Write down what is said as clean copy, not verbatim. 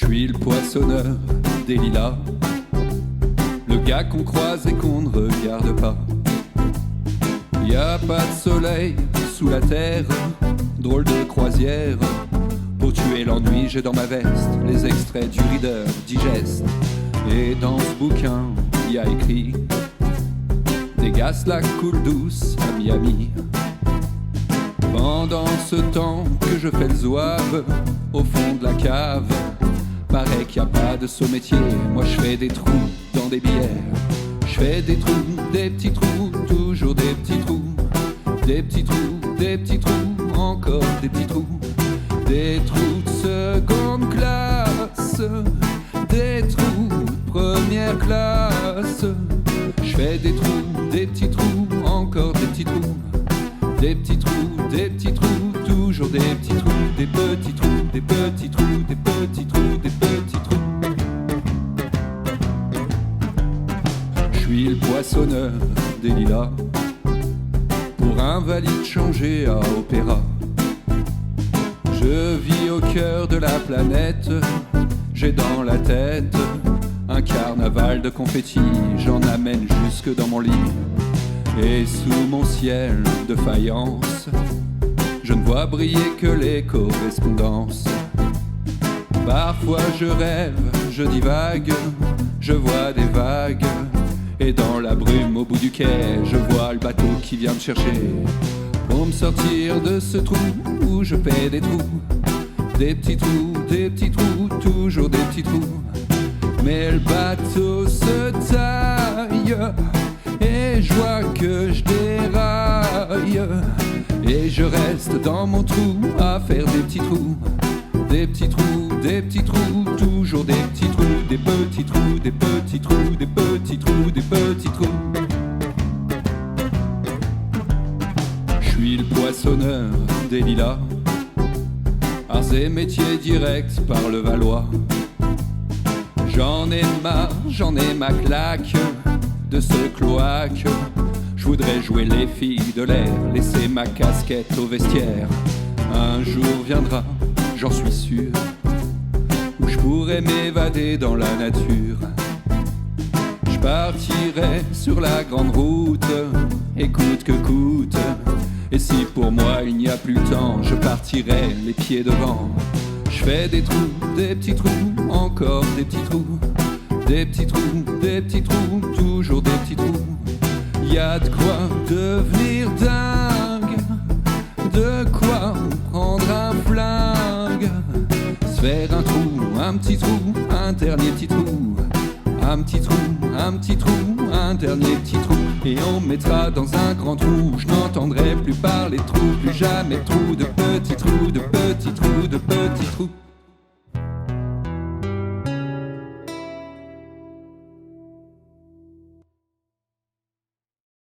suis le poissonneur des lilas, le gars qu'on croise et qu'on ne regarde pas. Y a pas de soleil sous la terre, drôle de croisière. Pour tuer l'ennui, j'ai dans ma veste les extraits du Reader Digest. Et dans ce bouquin, y a écrit: dégasse la coule douce à Miami. Pendant ce temps que je fais le zouave au fond de la cave, paraît qu'il n'y a pas de saut métier. Moi je fais des trous dans des bières. Je fais des trous, des petits trous, toujours des petits trous. Des petits trous, des petits trous, encore des petits trous. Des trous de seconde classe, des trous de première classe. Je fais des trous, des petits trous, encore des petits trous. Des petits trous, toujours des petits trous. Des petits trous, des petits trous, des petits trous, des petits trous. Je suis le poissonneur des lilas, pour invalide changé à opéra. Je vis au cœur de la planète, j'ai dans la tête un carnaval de confettis. J'en amène jusque dans mon lit. Et sous mon ciel de faïence, je ne vois briller que les correspondances. Parfois je rêve, je divague, je vois des vagues. Et dans la brume au bout du quai, je vois le bateau qui vient me chercher. Pour me sortir de ce trou où je fais des trous. Des petits trous, toujours des petits trous. Mais le bateau se taille et je vois que je déraille. Et je reste dans mon trou à faire des petits trous. Des petits trous, toujours des petits trous. Des petits trous, des petits trous, des petits trous, des petits trous. Je suis le poissonneur des lilas, arts et métiers directs par le Valois. J'en ai marre, j'en ai ma claque de ce cloaque. Je voudrais jouer les filles de l'air, laisser ma casquette au vestiaire. Un jour viendra, j'en suis sûr, où je pourrais m'évader dans la nature. Je partirai sur la grande route, et coûte que coûte. Et si pour moi il n'y a plus le temps, je partirai les pieds devant. Je fais des trous, des petits trous, encore des petits trous. Des petits trous, toujours des petits trous. Y a de quoi devenir dingue, de quoi prendre un flingue. Se faire un trou, un petit trou, un dernier petit trou. Un petit trou, un petit trou, un dernier petit trou. Et on me mettra dans un grand trou. Je n'entendrai plus parler de trous, plus jamais de trous, de petits trous, de petits trous, de petits trous.